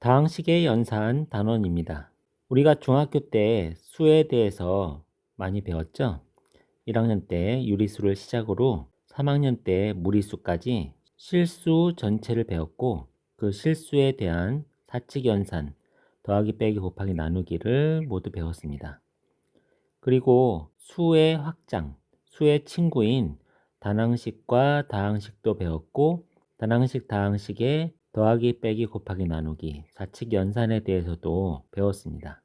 다항식의 연산 단원입니다. 우리가 중학교 때 수에 대해서 많이 배웠죠? 1학년 때 유리수를 시작으로 3학년 때 무리수까지 실수 전체를 배웠고, 그 실수에 대한 사칙 연산, 더하기 빼기 곱하기 나누기를 모두 배웠습니다. 그리고 수의 확장, 수의 친구인 단항식과 다항식도 배웠고, 단항식, 다항식의 더하기 빼기 곱하기 나누기, 사칙 연산에 대해서도 배웠습니다.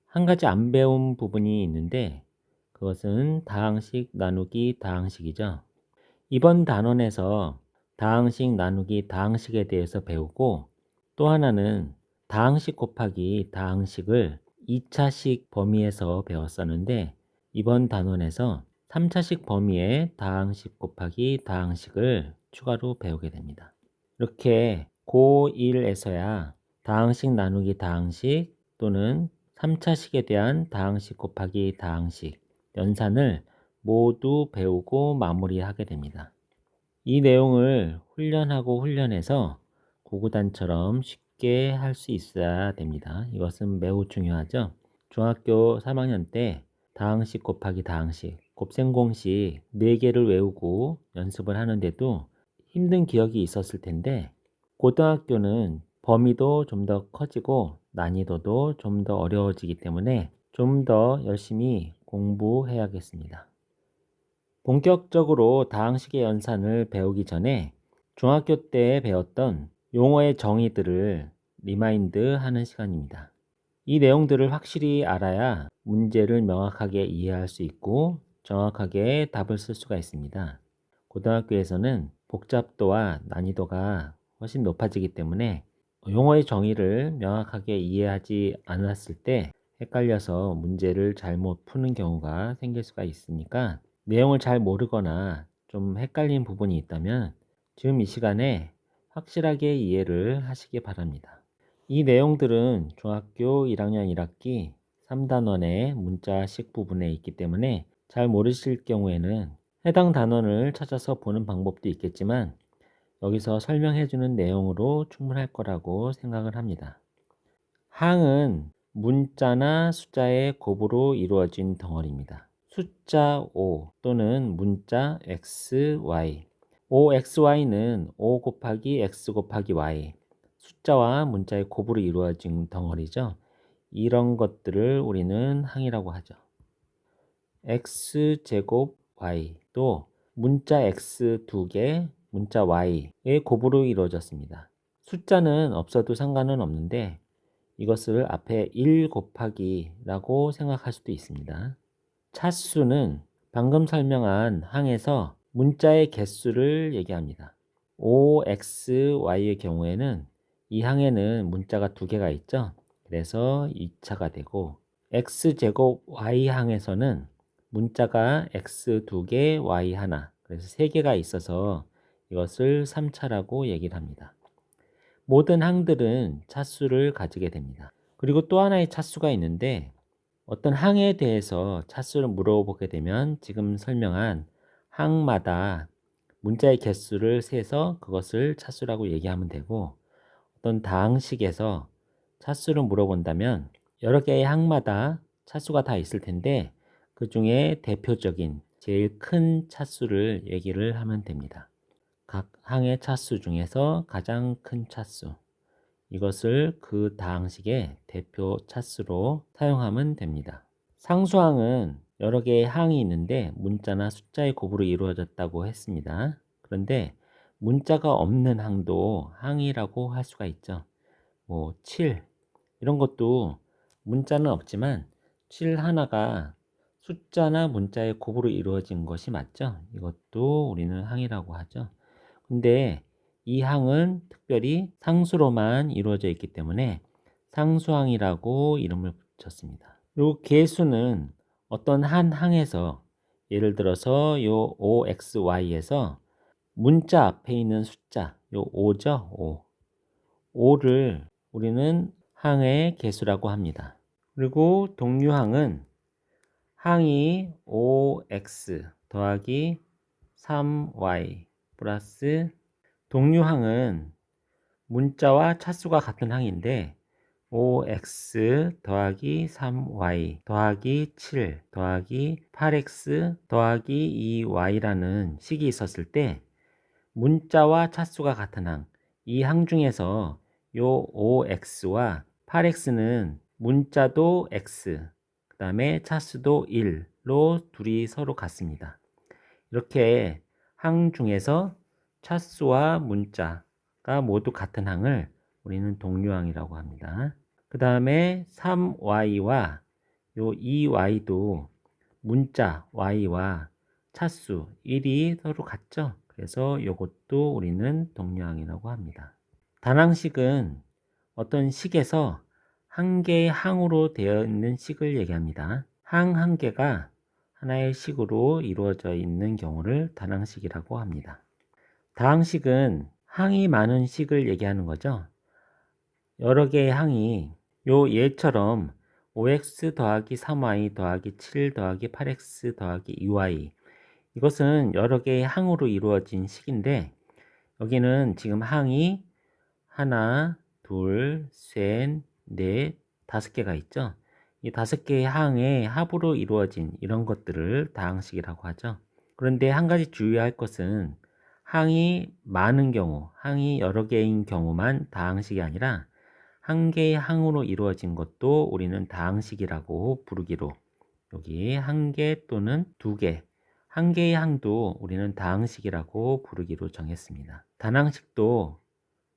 한 가지 안 배운 부분이 있는데 그것은 다항식, 나누기, 다항식이죠. 이번 단원에서 다항식, 나누기, 다항식에 대해서 배우고, 또 하나는 다항식 곱하기 다항식을 2차식 범위에서 배웠었는데, 이번 단원에서 3차식 범위의 다항식 곱하기 다항식을 추가로 배우게 됩니다. 이렇게 고1에서야 다항식, 나누기, 다항식 또는 3차식에 대한 다항식 곱하기 다항식 연산을 모두 배우고 마무리하게 됩니다. 이 내용을 훈련하고 훈련해서 구구단처럼 쉽게 할 수 있어야 됩니다. 이것은 매우 중요하죠. 중학교 3학년 때 다항식 곱하기 다항식, 곱셈공식 4개를 외우고 연습을 하는데도 힘든 기억이 있었을 텐데, 고등학교는 범위도 좀 더 커지고 난이도도 좀 더 어려워지기 때문에 좀 더 열심히 공부해야겠습니다. 본격적으로 다항식의 연산을 배우기 전에 중학교 때 배웠던 용어의 정의들을 리마인드 하는 시간입니다. 이 내용들을 확실히 알아야 문제를 명확하게 이해할 수 있고 정확하게 답을 쓸 수가 있습니다. 고등학교에서는 복잡도와 난이도가 훨씬 높아지기 때문에 용어의 정의를 명확하게 이해하지 않았을 때 헷갈려서 문제를 잘못 푸는 경우가 생길 수가 있으니까, 내용을 잘 모르거나 좀 헷갈린 부분이 있다면 지금 이 시간에 확실하게 이해를 하시기 바랍니다. 이 내용들은 중학교 1학년 1학기 3단원의 문자식 부분에 있기 때문에 잘 모르실 경우에는 해당 단원을 찾아서 보는 방법도 있겠지만, 여기서 설명해주는 내용으로 충분할 거라고 생각을 합니다. 항은 문자나 숫자의 곱으로 이루어진 덩어리입니다. 숫자 5 또는 문자 x, y. 5xy는 5 곱하기 x 곱하기 y. 숫자와 문자의 곱으로 이루어진 덩어리죠. 이런 것들을 우리는 항이라고 하죠. x제곱 y도 문자 x 2개, 문자 y의 곱으로 이루어졌습니다. 숫자는 없어도 상관은 없는데 이것을 앞에 1 곱하기 라고 생각할 수도 있습니다. 차수는 방금 설명한 항에서 문자의 개수를 얘기합니다. 5xy의 경우에는 이 항에는 문자가 2개가 있죠. 그래서 2차가 되고, x제곱 y항에서는 문자가 x 2개, y 하나, 그래서 3개가 있어서 이것을 3차라고 얘기를 합니다. 모든 항들은 차수를 가지게 됩니다. 그리고 또 하나의 차수가 있는데, 어떤 항에 대해서 차수를 물어보게 되면 지금 설명한 항마다 문자의 개수를 세서 그것을 차수라고 얘기하면 되고, 어떤 다항식에서 차수를 물어본다면 여러 개의 항마다 차수가 다 있을 텐데 그 중에 대표적인 제일 큰 차수를 얘기를 하면 됩니다. 각 항의 차수 중에서 가장 큰 차수, 이것을 그 다항식의 대표 차수로 사용하면 됩니다. 상수항은 여러 개의 항이 있는데 문자나 숫자의 곱으로 이루어졌다고 했습니다. 그런데 문자가 없는 항도 항이라고 할 수가 있죠. 7 이런 것도 문자는 없지만 7 하나가 숫자나 문자의 곱으로 이루어진 것이 맞죠. 이것도 우리는 항이라고 하죠. 근데 이 항은 특별히 상수로만 이루어져 있기 때문에 상수항이라고 이름을 붙였습니다. 그리고 개수는 어떤 한 항에서, 예를 들어서 요 OXY에서 문자 앞에 있는 숫자, 요 5죠. 5를 우리는 항의 개수라고 합니다. 그리고 동류항은 항이 5x 더하기 3y 플러스, 동류항은 문자와 차수가 같은 항인데 5x 더하기 3y 더하기 7 더하기 8x 더하기 2y라는 식이 있었을 때 문자와 차수가 같은 항, 이 항 중에서 요 5x와 8x는 문자도 x, 그 다음에 차수도 1로 둘이 서로 같습니다. 이렇게 항 중에서 차수와 문자가 모두 같은 항을 우리는 동류항이라고 합니다. 그 다음에 3y와 요 2y도 문자 y와 차수 1이 서로 같죠. 그래서 이것도 우리는 동류항이라고 합니다. 단항식은 어떤 식에서 한 개의 항으로 되어 있는 식을 얘기합니다. 항 한 개가 하나의 식으로 이루어져 있는 경우를 단항식이라고 합니다. 다항식은 항이 많은 식을 얘기하는 거죠. 여러 개의 항이 요 예처럼 5x 더하기 3y 더하기 7 더하기 8x 더하기 2y, 이것은 여러 개의 항으로 이루어진 식인데 여기는 지금 항이 하나, 둘, 셋, 넷, 5개가 있죠. 이 5개의 항의 합으로 이루어진 이런 것들을 다항식이라고 하죠. 그런데 한 가지 주의할 것은 항이 많은 경우, 항이 여러 개인 경우만 다항식이 아니라 한 개의 항으로 이루어진 것도 우리는 다항식이라고 부르기로, 여기 한 개 또는 두 개, 한 개의 항도 우리는 다항식이라고 부르기로 정했습니다. 단항식도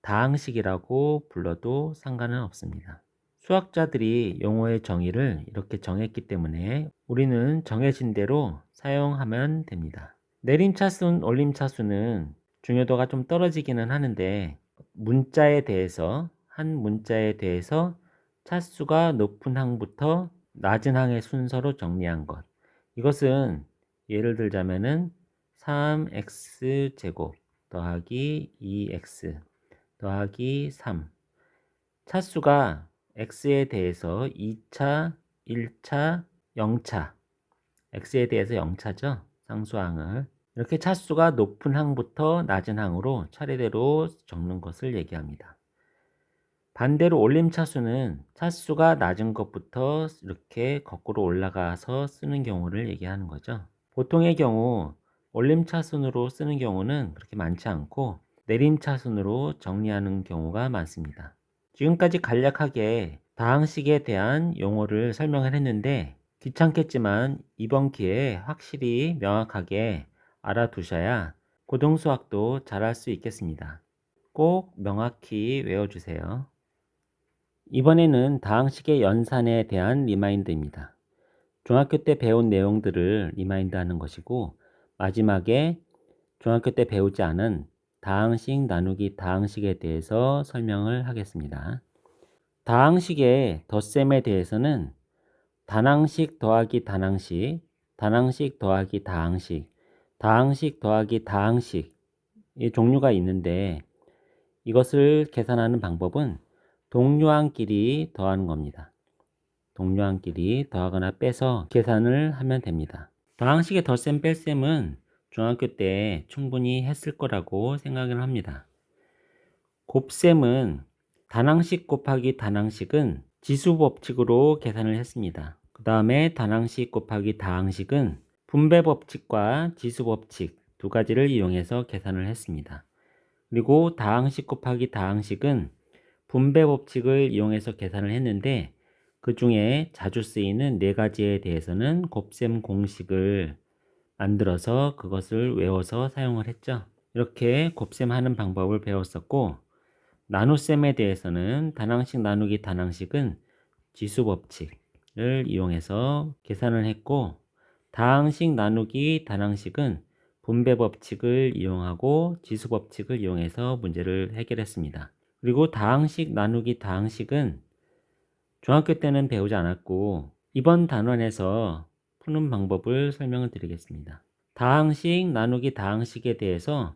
다항식이라고 불러도 상관은 없습니다. 수학자들이 용어의 정의를 이렇게 정했기 때문에 우리는 정해진 대로 사용하면 됩니다. 내림차순, 올림차수는 중요도가 좀 떨어지기는 하는데 한 문자에 대해서 차수가 높은 항부터 낮은 항의 순서로 정리한 것. 이것은 예를 들자면은 3x제곱 더하기 2x 더하기 3. 차수가 x에 대해서 2차, 1차, 0차. x에 대해서 0차죠. 상수항을. 이렇게 차수가 높은 항부터 낮은 항으로 차례대로 적는 것을 얘기합니다. 반대로 올림차수는 차수가 낮은 것부터 이렇게 거꾸로 올라가서 쓰는 경우를 얘기하는 거죠. 보통의 경우 올림차순으로 쓰는 경우는 그렇게 많지 않고 내림차순으로 정리하는 경우가 많습니다. 지금까지 간략하게 다항식에 대한 용어를 설명을 했는데 귀찮겠지만 이번 기회에 확실히 명확하게 알아두셔야 고등수학도 잘할 수 있겠습니다. 꼭 명확히 외워주세요. 이번에는 다항식의 연산에 대한 리마인드입니다. 중학교 때 배운 내용들을 리마인드하는 것이고 마지막에 중학교 때 배우지 않은 다항식 나누기 다항식에 대해서 설명을 하겠습니다. 다항식의 덧셈에 대해서는 단항식 더하기 단항식, 단항식 더하기 다항식, 다항식 더하기 다항식 이 종류가 있는데 이것을 계산하는 방법은 동류항끼리 더하는 겁니다. 동류항끼리 더하거나 빼서 계산을 하면 됩니다. 다항식의 덧셈 뺄셈은 중학교 때 충분히 했을 거라고 생각을 합니다. 곱셈은 단항식 곱하기 단항식은 지수법칙으로 계산을 했습니다. 그 다음에 단항식 곱하기 다항식은 분배법칙과 지수법칙 두 가지를 이용해서 계산을 했습니다. 그리고 다항식 곱하기 다항식은 분배법칙을 이용해서 계산을 했는데 그 중에 자주 쓰이는 네 가지에 대해서는 곱셈 공식을 만들어서 그것을 외워서 사용을 했죠. 이렇게 곱셈하는 방법을 배웠었고 나눗셈에 대해서는 단항식 나누기 단항식은 지수법칙을 이용해서 계산을 했고 다항식 나누기 단항식은 분배법칙을 이용하고 지수법칙을 이용해서 문제를 해결했습니다. 그리고 다항식 나누기 다항식은 중학교 때는 배우지 않았고 이번 단원에서 푸는 방법을 설명을 드리겠습니다. 다항식 나누기 다항식에 대해서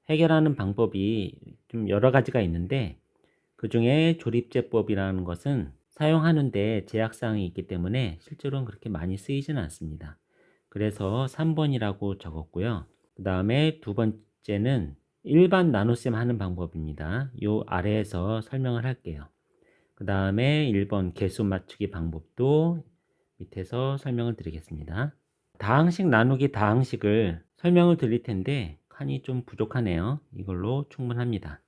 해결하는 방법이 좀 여러 가지가 있는데 그 중에 조립제법이라는 것은 사용하는데 제약사항이 있기 때문에 실제로는 그렇게 많이 쓰이지는 않습니다. 그래서 3번이라고 적었고요. 그 다음에 두 번째는 일반 나눗셈 하는 방법입니다. 요 아래에서 설명을 할게요. 그 다음에 1번 개수 맞추기 방법도 밑에서 설명을 드리겠습니다. 다항식 나누기 다항식을 설명을 드릴 텐데 칸이 좀 부족하네요. 이걸로 충분합니다.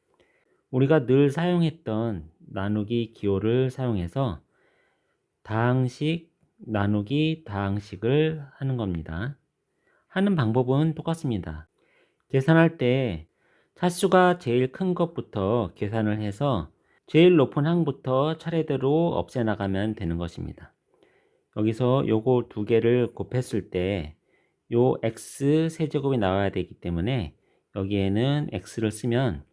우리가 늘 사용했던 나누기 기호를 사용해서 다항식 나누기 다항식을 하는 겁니다. 하는 방법은 똑같습니다. 계산할 때 차수가 제일 큰 것부터 계산을 해서 제일 높은 항부터 차례대로 없애 나가면 되는 것입니다. 여기서 요거 두 개를 곱했을 때 요 x 세제곱이 나와야 되기 때문에 여기에는 x를 쓰면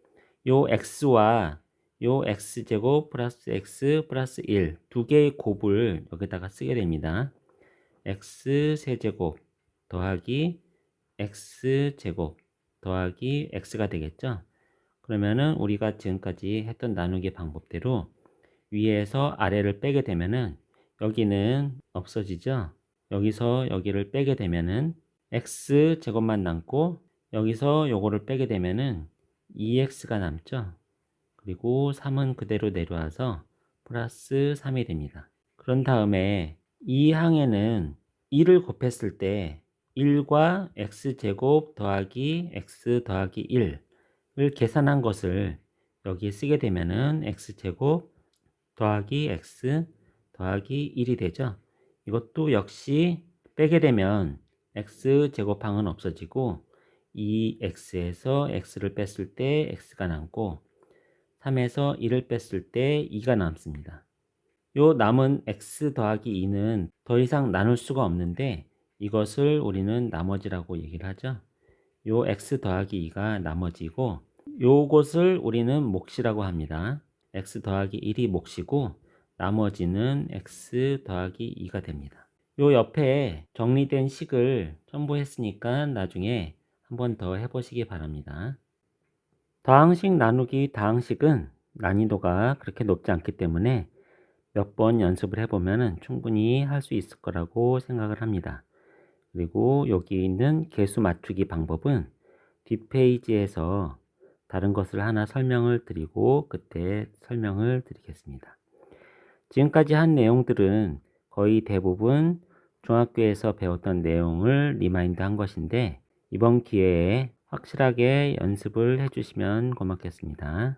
요 x와 요 x제곱 플러스 x 플러스 1 두 개의 곱을 여기다가 쓰게 됩니다. x 세제곱 더하기 x제곱 더하기 x가 되겠죠. 그러면은 우리가 지금까지 했던 나누기 방법대로 위에서 아래를 빼게 되면은 여기는 없어지죠. 여기서 여기를 빼게 되면은 x제곱만 남고 여기서 요거를 빼게 되면은 2x가 남죠. 그리고 3은 그대로 내려와서 플러스 3이 됩니다. 그런 다음에 이 항에는 2를 곱했을 때 1과 x제곱 더하기 x 더하기 1을 계산한 것을 여기 쓰게 되면은 x제곱 더하기 x 더하기 1이 되죠. 이것도 역시 빼게 되면 x제곱항은 없어지고 2x에서 x를 뺐을 때 x가 남고 3에서 1을 뺐을 때 2가 남습니다. 요 남은 x 더하기 2는 더 이상 나눌 수가 없는데 이것을 우리는 나머지라고 얘기를 하죠. 요 x 더하기 2가 나머지고 요것을 우리는 몫이라고 합니다. x 더하기 1이 몫이고 나머지는 x 더하기 2가 됩니다. 요 옆에 정리된 식을 첨부했으니까 나중에 한 번 더 해보시기 바랍니다. 다항식 나누기 다항식은 난이도가 그렇게 높지 않기 때문에 몇 번 연습을 해보면 충분히 할 수 있을 거라고 생각을 합니다. 그리고 여기 있는 개수 맞추기 방법은 뒷페이지에서 다른 것을 하나 설명을 드리고 그때 설명을 드리겠습니다. 지금까지 한 내용들은 거의 대부분 중학교에서 배웠던 내용을 리마인드 한 것인데 이번 기회에 확실하게 연습을 해주시면 고맙겠습니다.